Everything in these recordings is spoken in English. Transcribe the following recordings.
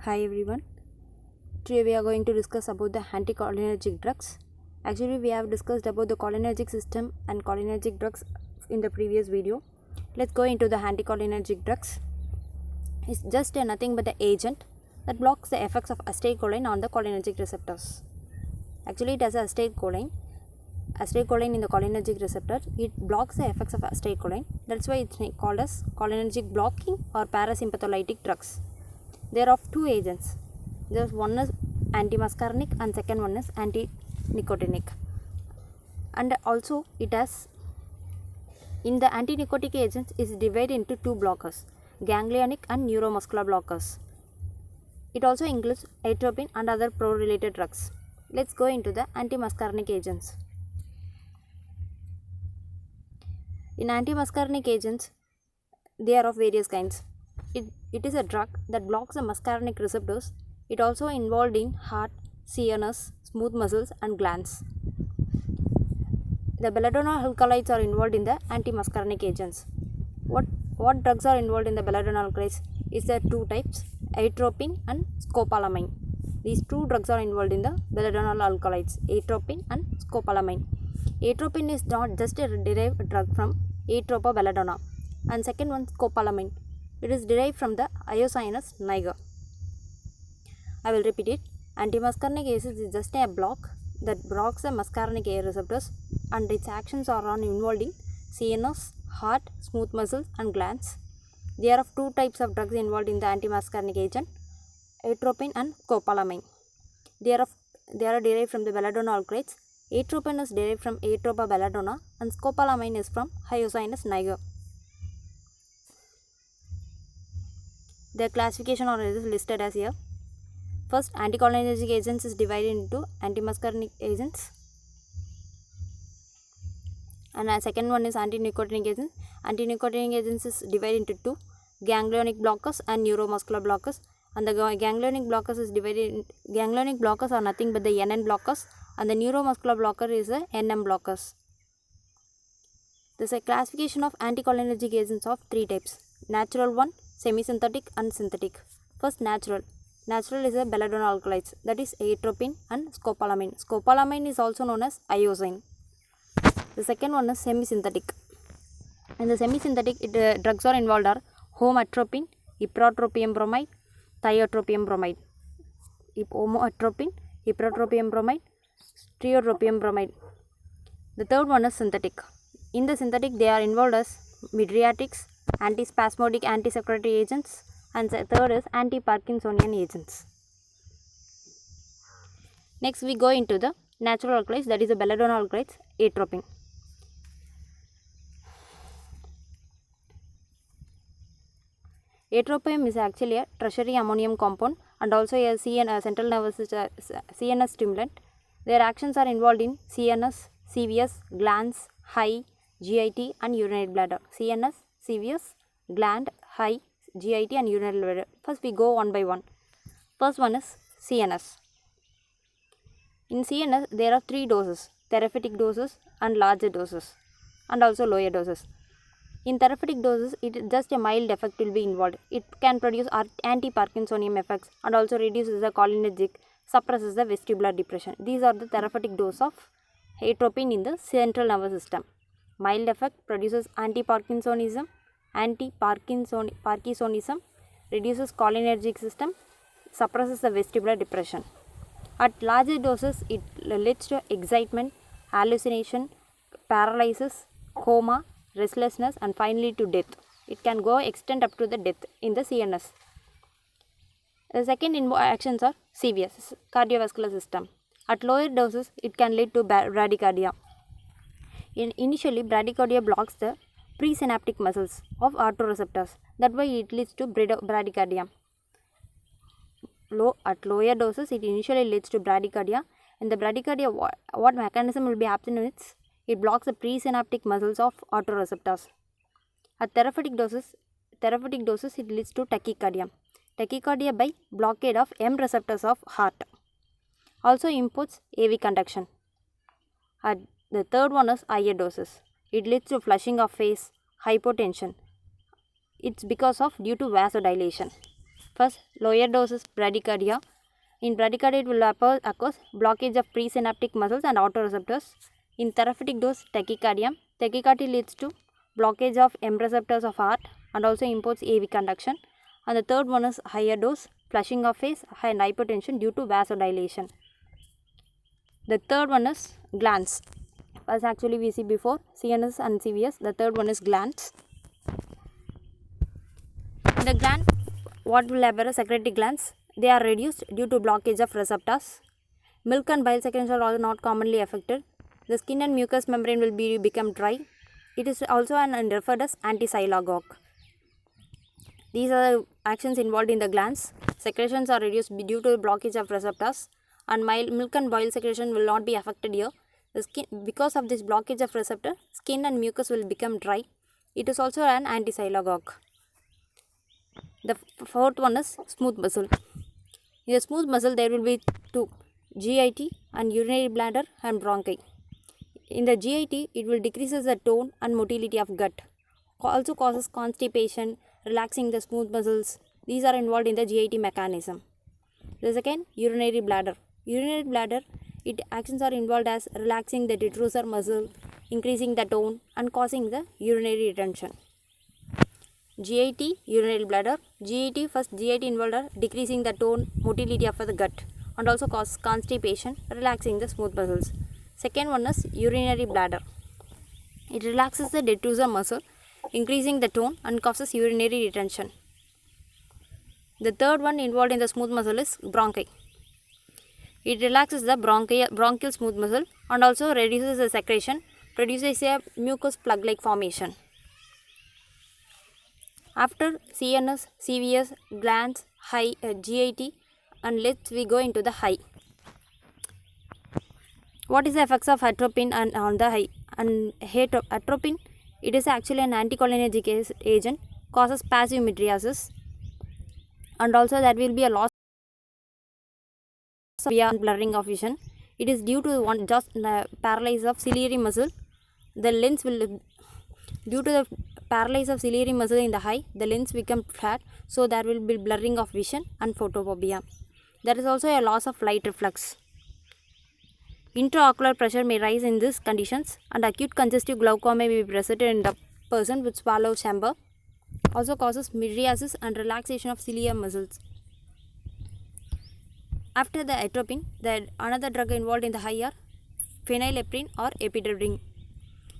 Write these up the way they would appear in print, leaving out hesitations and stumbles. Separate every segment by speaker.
Speaker 1: Hi everyone. Today we are going to discuss about the anticholinergic drugs. Actually, we have discussed about the cholinergic system and cholinergic drugs in the previous video. Let's go into the anticholinergic drugs. It's just nothing but the agent that blocks the effects of acetylcholine on the cholinergic receptors. Actually, it has acetylcholine. Acetylcholine in the cholinergic receptor, it blocks the effects of acetylcholine. That's why it's called as cholinergic blocking or parasympatholytic drugs. There are two agents. There's one is antimuscarinic and second one is antinicotinic. And also it has, in the antinicotinic agents, is divided into two blockers, ganglionic and neuromuscular blockers. It also includes atropine and other pro-related drugs. Let's go into the antimuscarinic agents. In antimuscarinic agents, they are of various kinds. It is a drug that blocks the muscarinic receptors. It also involved in heart, CNS, smooth muscles and glands. The belladonna alkaloids are involved in the antimuscarinic agents. What drugs are involved in the belladonna alkaloids? Is there two types, atropine and scopolamine. These two drugs are involved in the belladonna alkaloids, atropine and scopolamine. Atropine is not just a derived drug from Atropa belladonna, and second one scopolamine. It is derived from the Iocyanus niger. I will repeat it. Antimuscarinic agent is just a block that blocks the muscarinic receptors, and its actions are involved in CNS, heart, smooth muscles and glands. There are two types of drugs involved in the antimuscarinic agent, atropine and scopolamine. They are derived from the belladonna alkaloids. Atropine is derived from Atropa belladonna and scopolamine is from Iocyanus niger. Their classification is listed as here. First, anticholinergic agents is divided into antimuscarinic agents, and second one is antinicotinic agents. Antinicotinic agents is divided into two, ganglionic blockers and neuromuscular blockers. And the ganglionic blockers are nothing but the NN blockers, and the neuromuscular blocker is the NM blockers. There is a classification of anticholinergic agents of three types: natural one, semi-synthetic and synthetic. First, natural. Natural is a belladonna alkaloids, that is atropine and scopolamine. Scopolamine is also known as iosine. The second one is semi-synthetic. In the semi-synthetic, drugs are involved are homoatropine, ipratropium bromide, thiotropium bromide. Homoatropine, ipratropium bromide, triotropium bromide. The third one is synthetic. In the synthetic, they are involved as mydriatics, antispasmodic antisecretory agents, and the third is anti-Parkinsonian agents. Next, we go into the natural alkaloids, that is the belladonna alkaloids, atropine. Atropine is actually a tertiary ammonium compound and also a central nervous CNS stimulant. Their actions are involved in CNS, CVS, glands, high, GIT and urinary bladder. CNS, CVS, gland, high, GIT and urinary bladder. First we go one by one. First one is CNS. In CNS there are three doses, therapeutic doses and larger doses and also lower doses. In therapeutic doses, it is just a mild effect will be involved. It can produce anti-Parkinsonian effects and also reduces the cholinergic, suppresses the vestibular depression. These are the therapeutic dose of atropine in the central nervous system. Mild effect produces anti-Parkinsonism, reduces cholinergic system, suppresses the vestibular depression. At larger doses, it leads to excitement, hallucination, paralysis, coma, restlessness and finally to death. It can extend up to the death in the CNS. The second actions are CVS, cardiovascular system. At lower doses, it can lead to bradycardia. Initially, bradycardia blocks the presynaptic muscles of autoreceptors. That's why it leads to bradycardia. At lower doses, it initially leads to bradycardia. In the bradycardia, what mechanism will be happening is it blocks the presynaptic muscles of autoreceptors. At therapeutic doses, it leads to tachycardia. Tachycardia by blockade of M receptors of heart. Also impedes AV conduction. At the third one is higher doses. It leads to flushing of face, hypotension. It's because of due to vasodilation. First, lower doses bradycardia. In bradycardia, it will occur blockage of presynaptic muscles and autoreceptors. In therapeutic dose, tachycardia. Tachycardia leads to blockage of M receptors of heart and also impedes AV conduction. And the third one is higher dose, flushing of face and hypertension due to vasodilation. The third one is glands. As actually we see before, CNS and CVS. The third one is glands. The gland, what will happen? Secretory glands, they are reduced due to blockage of receptors. Milk and bile secretion are not commonly affected. The skin and mucous membrane will become dry. It is also referred as anti-sialagogue. These are the actions involved in the glands. Secretions are reduced due to blockage of receptors, and milk and bile secretion will not be affected here. The skin, because of this blockage of receptor, skin and mucus will become dry. It is also an anti-sialagogue. The fourth one is smooth muscle. In the smooth muscle, there will be two, GIT and urinary bladder and bronchi. In the GIT, it will decreases the tone and motility of gut. Also causes constipation, relaxing the smooth muscles. These are involved in the GIT mechanism. The second, urinary bladder. Urinary bladder, its actions are involved as relaxing the detrusor muscle, increasing the tone and causing the urinary retention. GIT, urinary bladder. GIT, first GIT involved decreasing the tone, motility of the gut and also cause constipation, relaxing the smooth muscles. Second one is urinary bladder. It relaxes the detrusor muscle, increasing the tone and causes urinary retention. The third one involved in the smooth muscle is bronchi. It relaxes the bronchial smooth muscle and also reduces the secretion, produces a mucus plug-like formation. After CNS, CVS, glands, GIT, and let's we go into the high. What is the effects of atropine on the high? And atropine, it is actually an anticholinergic agent, causes passive mydriasis, and also there will be a loss of blurring of vision. It is due to paralysis of ciliary muscle. The lens will, due to the paralysis of ciliary muscle in the eye, the lens become flat, so there will be blurring of vision and photophobia. There is also a loss of light reflex. Intraocular pressure may rise in these conditions, and acute congestive glaucoma may be presented in the person with swallow chamber. Also causes mydriasis and relaxation of ciliary muscles. After the atropine, another drug involved in the eye are phenylephrine or epinephrine.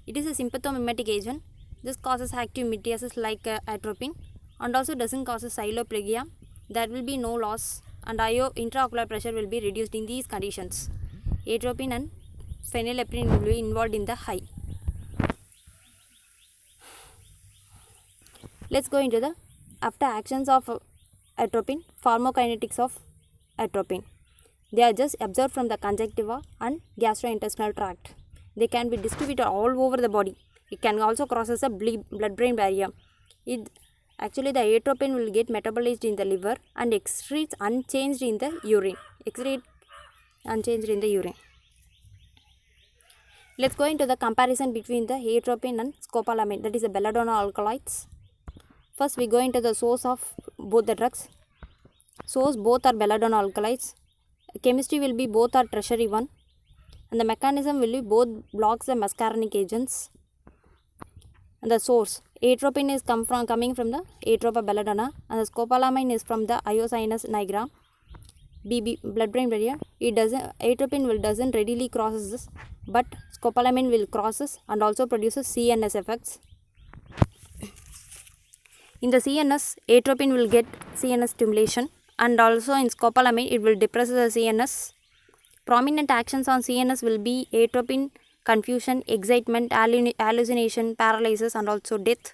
Speaker 1: It is a sympathomimetic agent. This causes active mydriasis like atropine and also doesn't cause cycloplegia. There will be no loss and intraocular pressure will be reduced in these conditions. Atropine and phenylephrine will be involved in the eye. Let's go into the after actions of atropine, pharmacokinetics of atropine. They are just absorbed from the conjunctiva and gastrointestinal tract. They can be distributed all over the body. It can also crosses the blood-brain barrier. Actually, the atropine will get metabolized in the liver and excretes unchanged in the urine. Let's go into the comparison between the atropine and scopolamine, that is the belladonna alkaloids. First, we go into the source of both the drugs. Source, both are belladonna alkaloids. Chemistry will be both are tertiary one, and the mechanism will be both blocks the muscarinic agents. And the source, atropine is coming from the Atropa belladonna, and the scopolamine is from the Iocyanus nigra, BB, blood-brain barrier. Atropine doesn't readily crosses this, but scopolamine will crosses and also produces CNS effects. In the CNS, atropine will get CNS stimulation, and also in scopolamine it will depress the CNS. Prominent actions on CNS will be atropine, confusion, excitement, hallucination, paralysis and also death.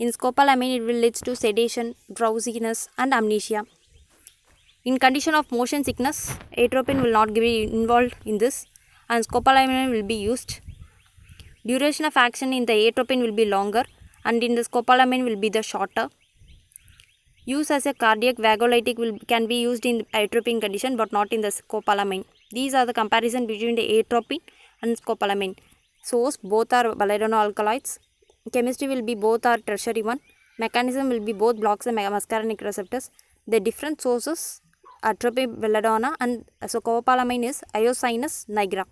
Speaker 1: In scopolamine it will lead to sedation, drowsiness and amnesia. In condition of motion sickness, atropine will not be involved in this and scopolamine will be used. Duration of action in the atropine will be longer and in the scopolamine will be the shorter. Use as a cardiac vagolytic can be used in atropine condition but not in the scopolamine. These are the comparison between the atropine and scopolamine. Source, both are belladonna alkaloids. Chemistry will be both are tertiary one. Mechanism will be both blocks the muscarinic receptors. The different sources are atropine belladonna and scopolamine is Ioscinus nigra.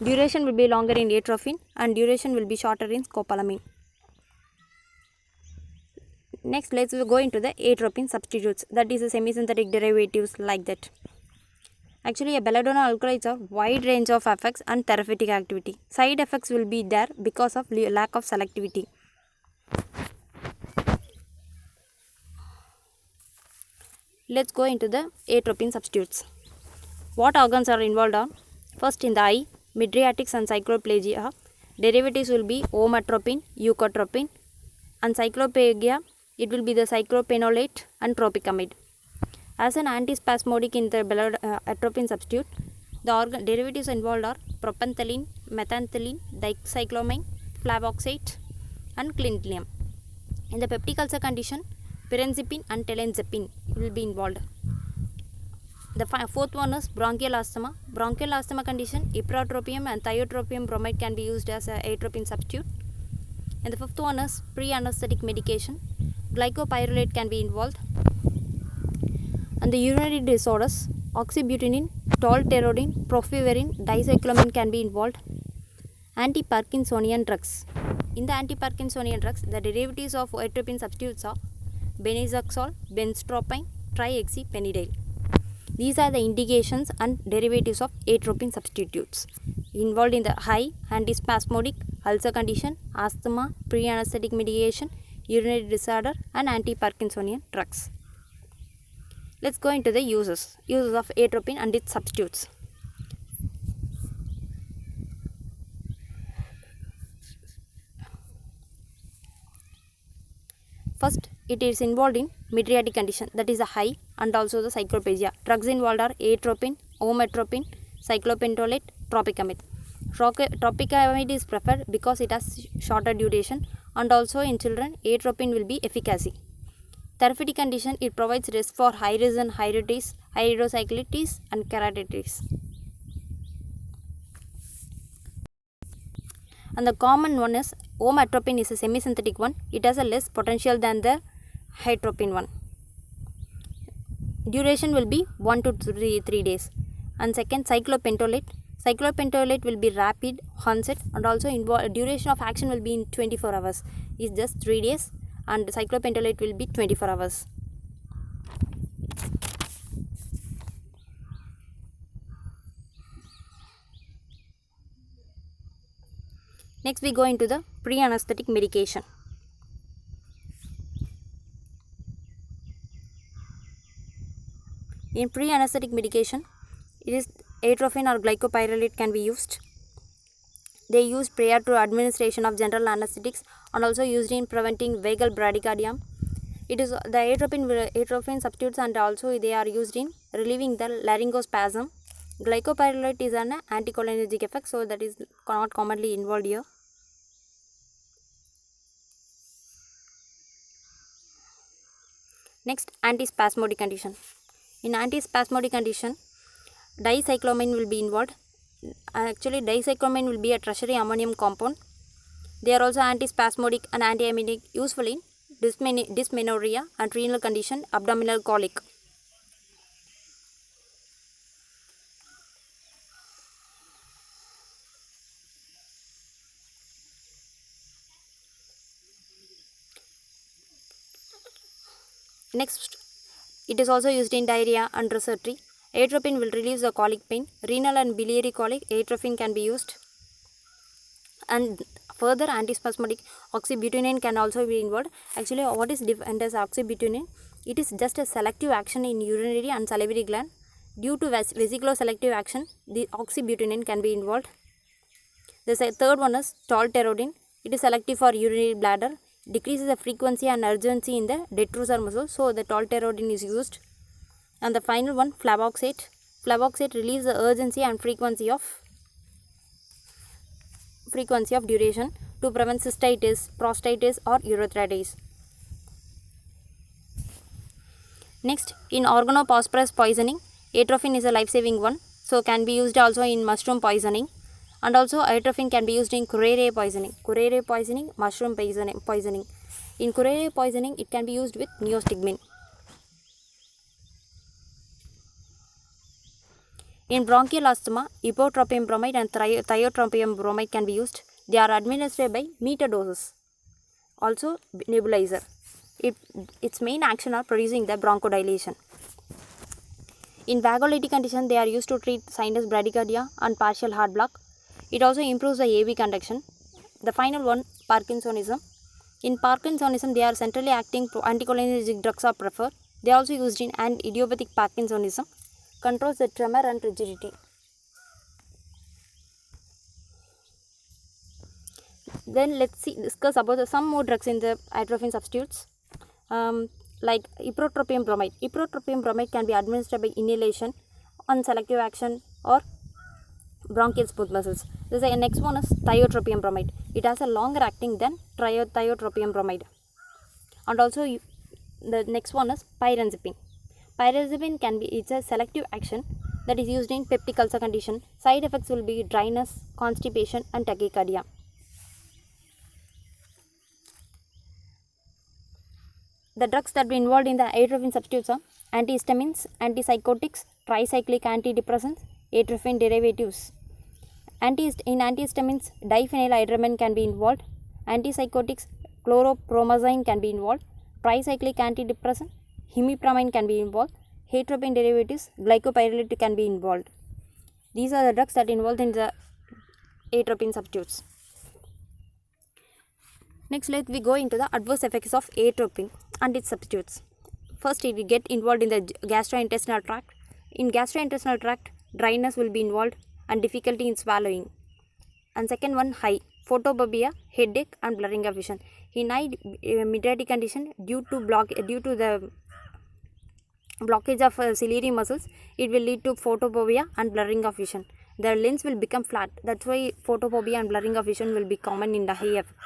Speaker 1: Duration will be longer in atropine and duration will be shorter in scopolamine. Next, let's go into the atropine substitutes, that is the semisynthetic derivatives like that. Actually, a belladonna alkaloids have wide range of effects and therapeutic activity. Side effects will be there because of lack of selectivity. Let's go into the atropine substitutes. What organs are involved are? First, in the eye, mydriatics and cycloplegia. Derivatives will be omatropine, eukotropine, and cycloplegia, it will be the cyclophenolate and tropicamide. As an antispasmodic in the atropine substitute, the derivatives involved are propanthelene, methanthelene, dicyclomine, flavoxate, and clindamycin. In the peptic ulcer condition, pyrazipine and telanzapine will be involved. The fourth one is bronchial asthma. Bronchial asthma condition, ipratropium and thiotropium bromide can be used as an atropine substitute. And the fifth one is pre-anesthetic medication. Glycopyrrolate can be involved. And the urinary disorders, oxybutynin, tolterodine, propivarin, dicyclomine can be involved. Anti-Parkinsonian drugs. In the anti-Parkinsonian drugs, the derivatives of atropine substitutes are benazoxal, benztropine, trihexyphenidyl. These are the indications and derivatives of atropine substitutes involved in the high antispasmodic, ulcer condition, asthma, pre-anesthetic medication, urinary disorder, and anti-Parkinsonian drugs. Let's go into the uses of atropine and its substitutes. First, it is involved in mydriatic condition, that is a high, and also the cycloplegia. Drugs involved are atropine, omatropine, cyclopentolate, tropicamide. Tropicamide is preferred because it has shorter duration, and also in children, atropine will be efficacy. Therapeutic condition, it provides risk for high risk and hydrocyclitis and keratitis. And the common one is omatropine is a semisynthetic one. It has a less potential than the atropine one. Duration will be 1 to 3 days. And second, cyclopentolate. Cyclopentolate will be rapid onset and also duration of action will be in 24 hours. It's just 3 days, and cyclopentolate will be 24 hours. Next, we go into the pre-anesthetic medication. In pre-anesthetic medication, it is atropine or glycopyrrolate can be used. They use prior to administration of general anesthetics and also used in preventing vagal bradycardia. It is the atropine substitutes, and also they are used in relieving the laryngospasm. Glycopyrrolate is an anticholinergic effect, so that is not commonly involved here. Next, antispasmodic condition. In antispasmodic condition, dicyclomine will be involved. Actually, dicyclomine will be a tertiary ammonium compound. They are also antispasmodic and antiemetic, useful in dysmenorrhea and renal condition, abdominal colic. Next, it is also used in diarrhea and dysentery. Atropine will relieve the colic pain. Renal and biliary colic, atropine can be used. And further, antispasmodic oxybutynin can also be involved. Actually, what is defined as oxybutynin? It is just a selective action in urinary and salivary gland. Due to vesiculoselective action, the oxybutynin can be involved. The third one is tolterodine. It is selective for urinary bladder. Decreases the frequency and urgency in the detrusor muscle, so the tolterodine is used. And the final one, flavoxate. Flavoxate relieves the urgency and frequency of duration to prevent cystitis, prostatitis, or urethritis. Next, in organophosphorus poisoning, atropine is a life-saving one, so can be used also in mushroom poisoning. And also atropine can be used in Curare poisoning, mushroom poisoning. In Curare poisoning, it can be used with neostigmine. In bronchial asthma, ipratropium bromide and tiotropium bromide can be used. They are administered by meter doses. Also nebulizer. Its main action are producing the bronchodilation. In vagolytic condition, they are used to treat sinus bradycardia and partial heart block. It also improves the AV conduction. The final one, Parkinsonism. In Parkinsonism, they are centrally acting anticholinergic drugs are preferred. They are also used in idiopathic Parkinsonism. Controls the tremor and rigidity. Then let's discuss about some more drugs in the atropine substitutes. Like ipratropium bromide. Ipratropium bromide can be administered by inhalation on selective action or bronchial smooth muscles. The next one is tiotropium bromide. It has a longer acting than tiotropium bromide. And also the next one is pyrazipine. Pyrazipine it's a selective action that is used in peptic ulcer condition. Side effects will be dryness, constipation and tachycardia. The drugs that be involved in the atropine substitutes are antihistamines, antipsychotics, tricyclic antidepressants, atropine derivatives. In antihistamines, diphenyldramine can be involved. Antipsychotics, chlorpromazine can be involved. Tricyclic antidepressant, imipramine can be involved. Atropine derivatives, glycopyrrolate can be involved. These are the drugs that are involved in the atropine substitutes. Next, let we go into the adverse effects of atropine and its substitutes. First, it will get involved in the gastrointestinal tract. In gastrointestinal tract, dryness will be involved and difficulty in swallowing. And second one, high photophobia, headache and blurring of vision. In eye midriatic condition, due to the blockage of ciliary muscles, it will lead to photophobia and blurring of vision. The lens will become flat. That's why photophobia and blurring of vision will be common in the high effect.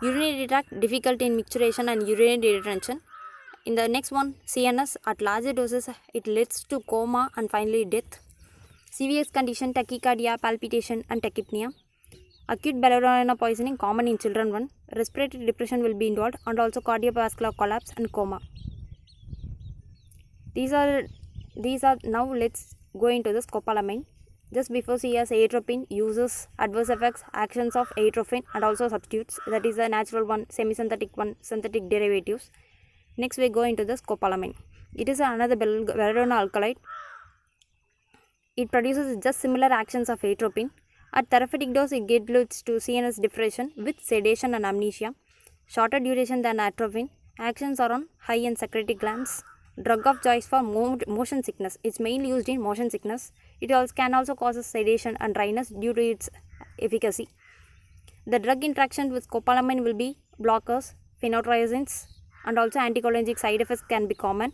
Speaker 1: Urinary tract, difficulty in micturition and urinary retention. In the next one, CNS, at larger doses, it leads to coma and finally death. Severe condition, tachycardia, palpitation and tachypnea. Acute ballerina poisoning, common in children one. Respiratory depression will be involved and also cardiovascular collapse and coma. These are now let's go into the scopolamine. Just before see as atropine, uses, adverse effects, actions of atropine and also substitutes. That is the natural one, semi-synthetic one, synthetic derivatives. Next we go into the scopolamine. It is another belladonna alkaloid. It produces just similar actions of atropine. At therapeutic dose, it leads to CNS depression with sedation and amnesia. Shorter duration than atropine. Actions are on high and secretory glands. Drug of choice for motion sickness. It's mainly used in motion sickness. It can also cause sedation and dryness due to its efficacy. The drug interaction with scopolamine will be blockers, phenothiazines, and also anticholinergic side effects can be common.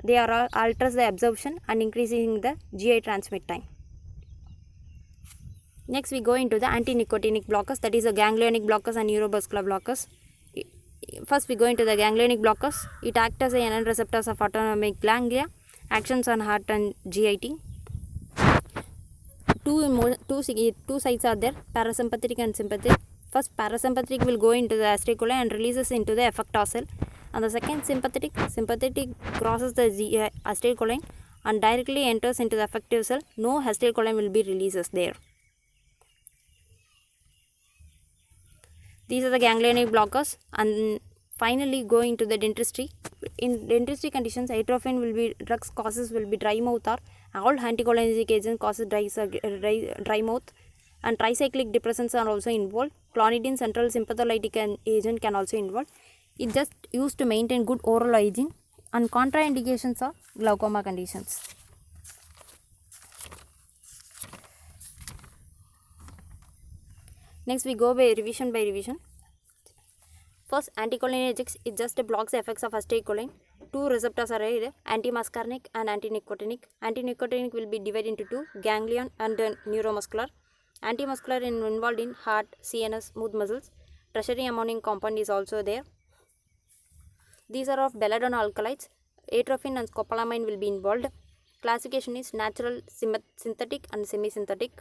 Speaker 1: They are alters the absorption and increasing the GI transmit time. Next we go into the antinicotinic blockers, that is the ganglionic blockers and neuromuscular blockers. First we go into the ganglionic blockers. It acts as an receptors of autonomic ganglia, actions on heart and GIT. Two sides are there, parasympathetic and sympathetic. First parasympathetic will go into the acetylcholine and releases into the effector cell. And the second sympathetic crosses the acetylcholine and directly enters into the effective cell. No acetylcholine will be releases there. These are the ganglionic blockers. And finally going to the dentistry. In dentistry conditions, atropine will be drugs causes will be dry mouth or all anticholinergic agents causes dry mouth, and tricyclic depressants are also involved. Clonidine central sympatholytic agent can also involve. It just used to maintain good oral hygiene, and contraindications are glaucoma conditions. Next we go by revision. First, anticholinergics, it just blocks the effects of acetylcholine. Two receptors are there, antimuscarinic and antinicotinic. Antinicotinic will be divided into two, ganglion and neuromuscular. Antimuscular is involved in heart, CNS, smooth muscles. Tertiary ammonium compound is also there. These are of belladonna alkaloids. Atropine and scopolamine will be involved. Classification is natural, synthetic and semi-synthetic.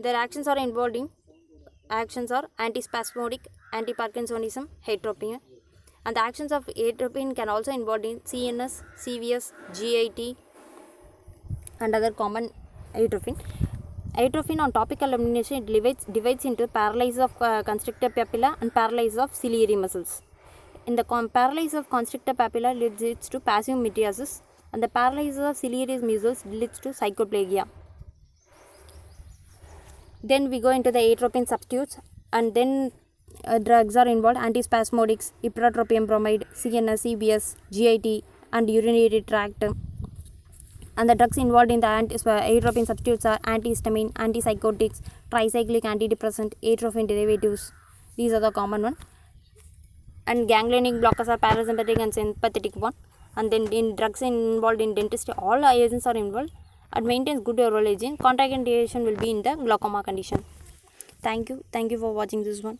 Speaker 1: Their actions are involved in antispasmodic, antiparkinsonism, atropine. And the actions of atropine can also involve in CNS, CVS, GIT, and other common atropine. Atropine on topical administration, it divides into paralysis of constrictor papilla and paralysis of ciliary muscles. In the paralysis of constrictor papilla leads to passive mitiasis, and the paralysis of ciliary muscles leads to psychoplegia. Then we go into the atropine substitutes, and then drugs are involved: antispasmodics, ipratropium bromide, CNS, CBS, GIT, and urinary tract. And the drugs involved in the atropine substitutes are antihistamine, antipsychotics, tricyclic antidepressant, atropine derivatives. These are the common one. And ganglionic blockers are parasympathetic and sympathetic one. And then in drugs involved in dentistry, all agents are involved and maintains good oral hygiene. Contraindication will be in the glaucoma condition. Thank you for watching this one.